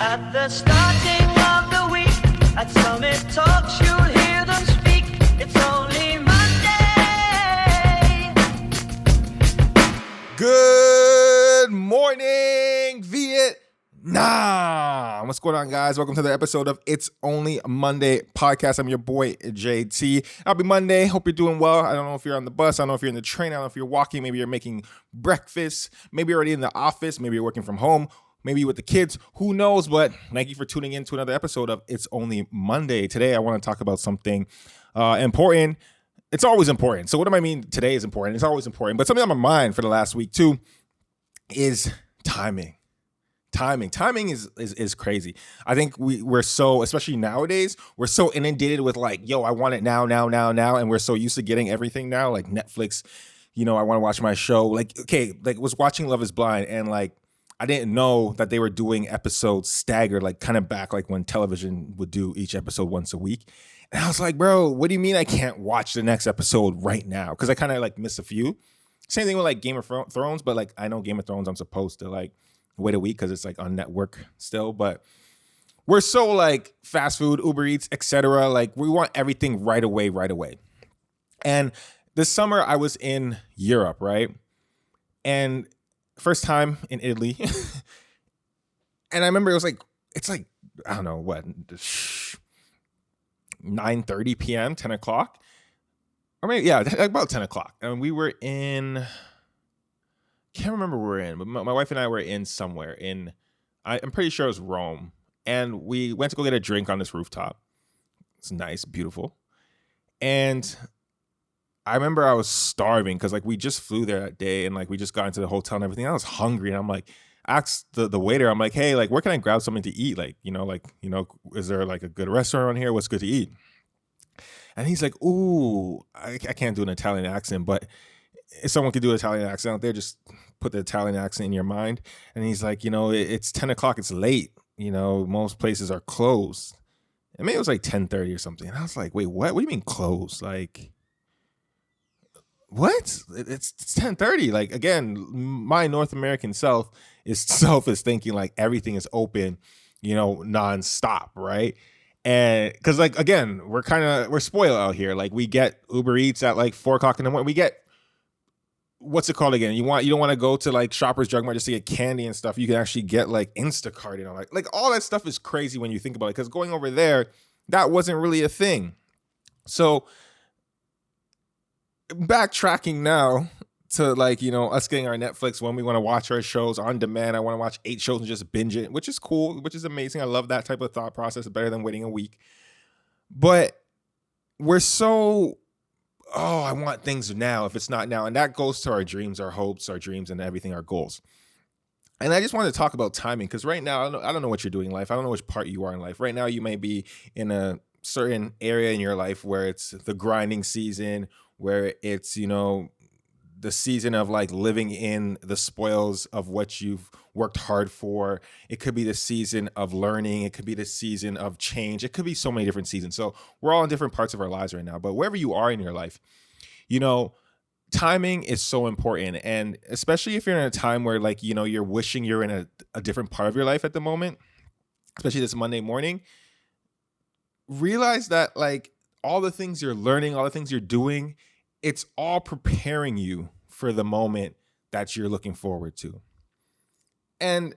At the starting of the week, at Summit Talks, you'll hear them speak. It's only Monday. Good morning, Vietnam. What's going on, guys? Welcome to the episode of It's Only Monday podcast. I'm your boy, JT. Happy Monday. Hope you're doing well. I don't know if you're on the bus. I don't know if you're in the train. I don't know if you're walking. Maybe you're making breakfast. Maybe you're already in the office. Maybe you're working from home. Maybe with the kids, who knows? But thank you for tuning in to another episode of It's Only Monday. Today, I want to talk about something important. It's always important. So what do I mean today is important? It's always important. But something on my mind for the last week too is timing. Timing is crazy. I think we're so, especially nowadays, we're so inundated with like, yo, I want it now. And we're so used to getting everything now, like Netflix, I want to watch my show. Like, okay, like was watching Love is Blind and like, I didn't know that they were doing episodes staggered, like kind of back like when television would do each episode once a week. And I was like, bro, what do you mean I can't watch the next episode right now? Because I kind of like missed a few. Same thing with like Game of Thrones, but like I know Game of Thrones I'm supposed to like wait a week because it's like on network still. But we're so like fast food, Uber Eats, etc. Like we want everything right away. And this summer I was in Europe, right? And first time in Italy. And I remember it's like, I don't know what, 9:30 p.m., 10 o'clock. Or maybe, yeah, about 10 o'clock. And we were in, can't remember where we were in, but my wife and I were in somewhere I'm pretty sure it was Rome. And we went to go get a drink on this rooftop. It's nice, beautiful. And I remember I was starving because like we just flew there that day and like we just got into the hotel and everything. I was hungry and I'm like, asked the waiter, I'm like, hey, like where can I grab something to eat? Like, is there like a good restaurant around here? What's good to eat? And he's like, ooh, I can't do an Italian accent, but if someone could do an Italian accent out there, just put the Italian accent in your mind. And he's like, it's 10 o'clock, it's late. Most places are closed. And maybe it was like 10:30 or something. And I was like, wait, what? What do you mean closed? Like, what? It's 10:30. Like, again, my North American self is thinking like everything is open, nonstop, right? And because like again, we're spoiled out here. Like we get Uber Eats at like 4 o'clock in the morning. We get, what's it called again? You don't want to go to like Shoppers Drug Mart just to get candy and stuff. You can actually get like Instacart, like all that stuff is crazy when you think about it. Because going over there, that wasn't really a thing. So backtracking now to like, us getting our Netflix when we want to watch our shows on demand. I want to watch 8 shows and just binge it, which is cool, which is amazing. I love that type of thought process. It's better than waiting a week. But we're so, I want things now if it's not now. And that goes to our dreams, our hopes, our dreams, and everything, our goals. And I just wanted to talk about timing because right now, I don't know what you're doing in life. I don't know which part you are in life. Right now, you may be in a certain area in your life where it's the grinding season, where it's, the season of like living in the spoils of what you've worked hard for. It could be the season of learning. It could be the season of change. It could be so many different seasons. So we're all in different parts of our lives right now, but wherever you are in your life, timing is so important. And especially if you're in a time where like, you're wishing you're in a different part of your life at the moment, especially this Monday morning, realize that like all the things you're learning, all the things you're doing, it's all preparing you for the moment that you're looking forward to. And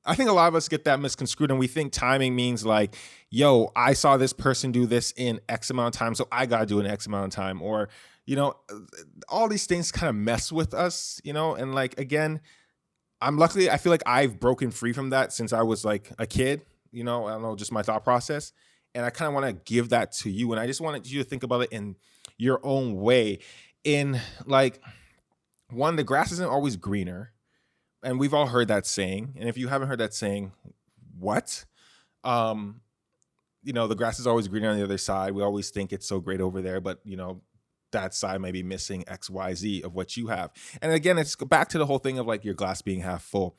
I think a lot of us get that misconstrued and we think timing means like, yo, I saw this person do this in X amount of time, so I got to do it in X amount of time. Or, all these things kind of mess with us, and like, again, I feel like I've broken free from that since I was like a kid, I don't know, just my thought process. And I kind of want to give that to you. And I just wanted you to think about it in your own way. In like, one, the grass isn't always greener. And we've all heard that saying. And if you haven't heard that saying, what? The grass is always greener on the other side. We always think it's so great over there. But, that side may be missing X, Y, Z of what you have. And again, it's back to the whole thing of like your glass being half full.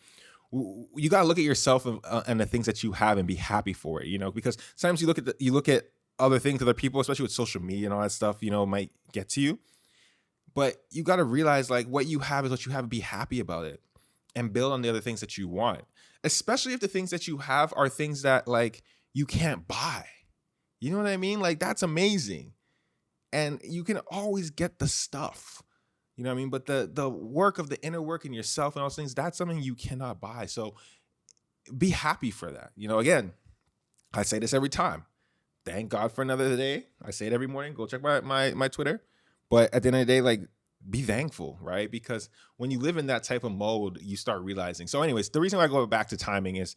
You got to look at yourself and the things that you have and be happy for it, because sometimes you look at other things, other people, especially with social media and all that stuff, might get to you. But you got to realize like what you have is what you have and be happy about it and build on the other things that you want. especially if the things that you have are things that like you can't buy. You know what I mean? Like that's amazing. And you can always get the stuff. You know what I mean? But the work of the inner work in yourself and all those things, that's something you cannot buy. So be happy for that. You know, again, I say this every time. Thank God for another day. I say it every morning. Go check my Twitter. But at the end of the day, like, be thankful, right? Because when you live in that type of mode, you start realizing. So anyways, the reason why I go back to timing is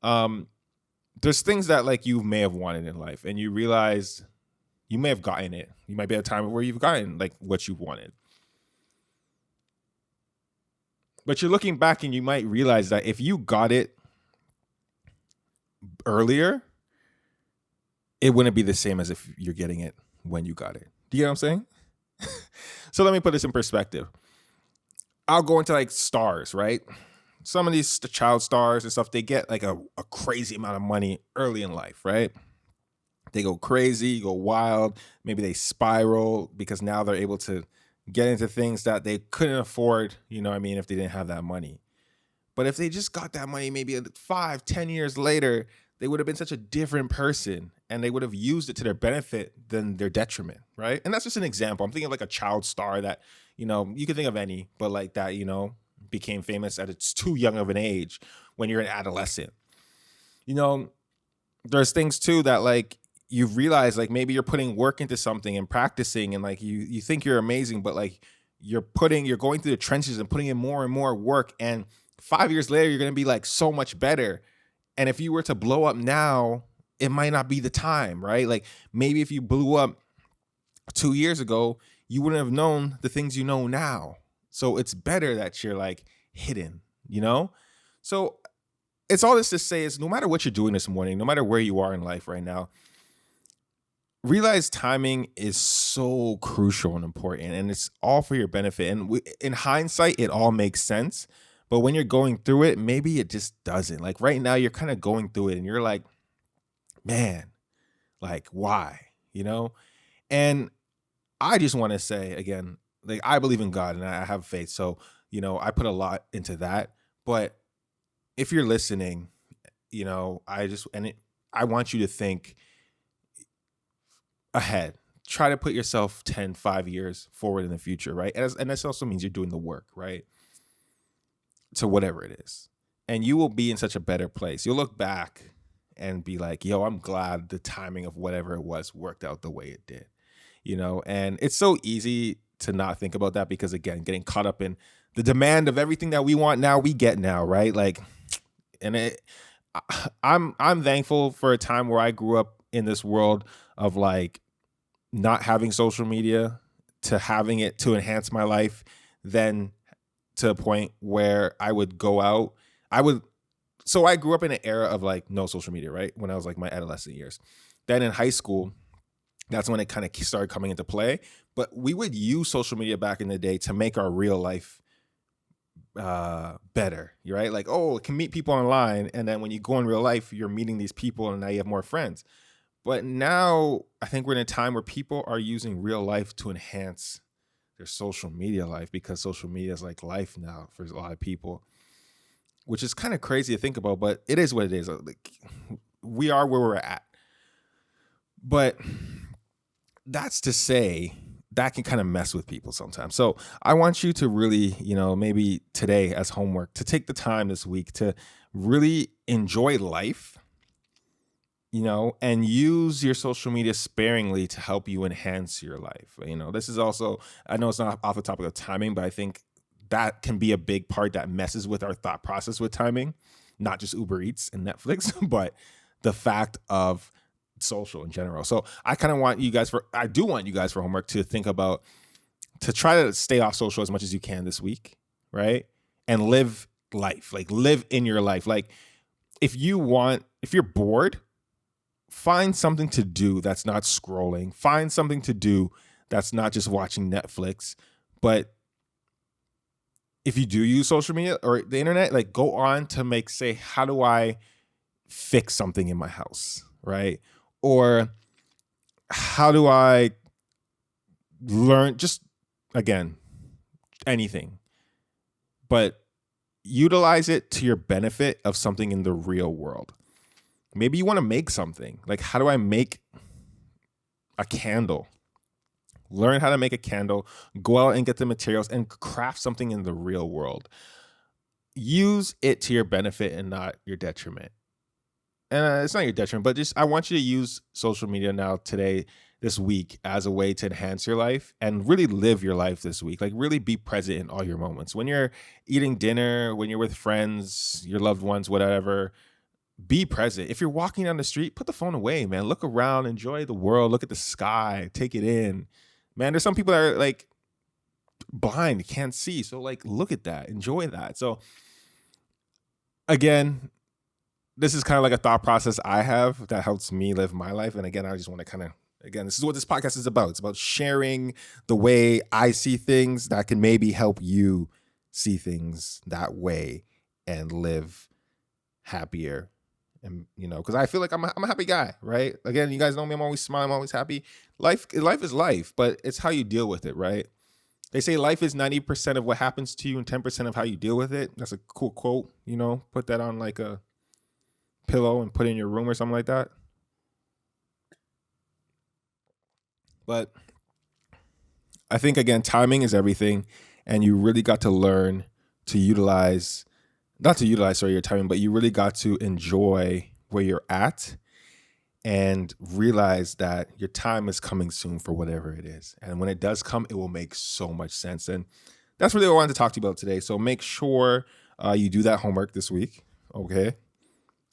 there's things that like you may have wanted in life and you realize you may have gotten it. You might be at a time where you've gotten like what you wanted. But you're looking back and you might realize that if you got it earlier, it wouldn't be the same as if you're getting it when you got it. Do you know what I'm saying? So let me put this in perspective. I'll go into like stars, right? Some of these child stars and stuff, they get like a crazy amount of money early in life, right? They go crazy, go wild. Maybe they spiral because now they're able to get into things that they couldn't afford, you know what I mean, if they didn't have that money. But if they just got that money maybe 5-10 years later, they would have been such a different person and they would have used it to their benefit than their detriment, right? And that's just an example. I'm thinking of like a child star that, you know, you can think of any, but like that, you know, became famous at its too young of an age when you're an adolescent. You know, there's things too that like you realize like maybe you're putting work into something and practicing and like you think you're amazing, but like you're going through the trenches and putting in more and more work. And 5 years later, you're going to be like so much better. And if you were to blow up now, it might not be the time, right? Like maybe if you blew up 2 years ago, you wouldn't have known the things you know now. So it's better that you're like hidden, you know? So it's all this to say is no matter what you're doing this morning, no matter where you are in life right now, realize timing is so crucial and important and it's all for your benefit. And in hindsight, it all makes sense. But when you're going through it, maybe it just doesn't. Like right now, you're kind of going through it and you're like, man, like why, you know? And I just want to say again, like I believe in God and I have faith. So, you know, I put a lot into that. But if you're listening, you know, I want you to think ahead. Try to put yourself 5 years forward in the future, right? And this also means you're doing the work, right? To whatever it is. And you will be in such a better place. You'll look back and be like, yo, I'm glad the timing of whatever it was worked out the way it did, you know? And it's so easy to not think about that because again, getting caught up in the demand of everything that we want now, we get now, right? Like, and I'm thankful for a time where I grew up in this world of like not having social media to having it to enhance my life, then to a point where I would go out. So I grew up in an era of like no social media, right? When I was like my adolescent years. Then in high school, that's when it kind of started coming into play. But we would use social media back in the day to make our real life better, right? Like, oh, it can meet people online. And then when you go in real life, you're meeting these people and now you have more friends. But now I think we're in a time where people are using real life to enhance their social media life because social media is like life now for a lot of people, which is kind of crazy to think about, but it is what it is. Like, we are where we're at. But that's to say that can kind of mess with people sometimes. So I want you to really, you know, maybe today as homework to take the time this week to really enjoy life, you know, and use your social media sparingly to help you enhance your life. You know, this is also, I know it's not off the topic of timing, but I think that can be a big part that messes with our thought process with timing, not just Uber Eats and Netflix, but the fact of social in general. So I want you guys for homework to think about, to try to stay off social as much as you can this week, right? And live life, like live in your life. Like if you're bored, find something to do that's not scrolling. Find something to do that's not just watching Netflix. But if you do use social media or the internet, like go on to say, how do I fix something in my house, right? Or how do I learn, just again, anything. But utilize it to your benefit of something in the real world. Maybe you want to make something. Like, how do I make a candle? Learn how to make a candle, go out and get the materials and craft something in the real world. Use it to your benefit and not your detriment. And it's not your detriment, but just I want you to use social media now today, this week, as a way to enhance your life and really live your life this week. Like, really be present in all your moments. When you're eating dinner, when you're with friends, your loved ones, whatever, be present. If you're walking down the street, put the phone away, man. Look around, enjoy the world, look at the sky, take it in. Man, there's some people that are like blind, can't see. So like, look at that, enjoy that. So again, this is kind of like a thought process I have that helps me live my life. And again, I just want to this is what this podcast is about. It's about sharing the way I see things that can maybe help you see things that way and live happier. And, because I feel like I'm a happy guy, right? Again, you guys know me. I'm always smiling. I'm always happy. Life is life, but it's how you deal with it, right? They say life is 90% of what happens to you and 10% of how you deal with it. That's a cool quote, put that on like a pillow and put it in your room or something like that. But I think, again, timing is everything. And you really got to learn to not to utilize your timing, but you really got to enjoy where you're at and realize that your time is coming soon for whatever it is. And when it does come, it will make so much sense. And that's really what I wanted to talk to you about today. So make sure you do that homework this week, okay?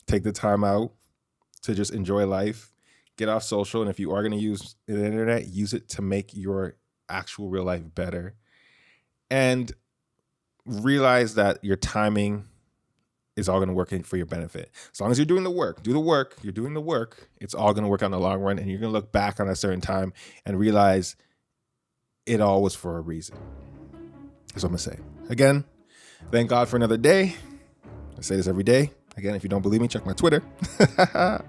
Take the time out to just enjoy life, get off social. And if you are going to use the internet, use it to make your actual real life better. And realize that your timing is all going to work for your benefit. As long as you're doing the work, you're doing the work, it's all going to work out in the long run. And you're going to look back on a certain time and realize it all was for a reason. That's what I'm going to say. Again, thank God for another day. I say this every day. Again, if you don't believe me, check my Twitter. But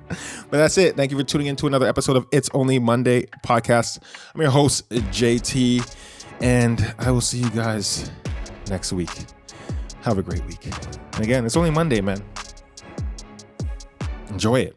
that's it. Thank you for tuning in to another episode of It's Only Monday podcast. I'm your host, JT, and I will see you guys next week. Have a great week. And again, it's only Monday, man. Enjoy it.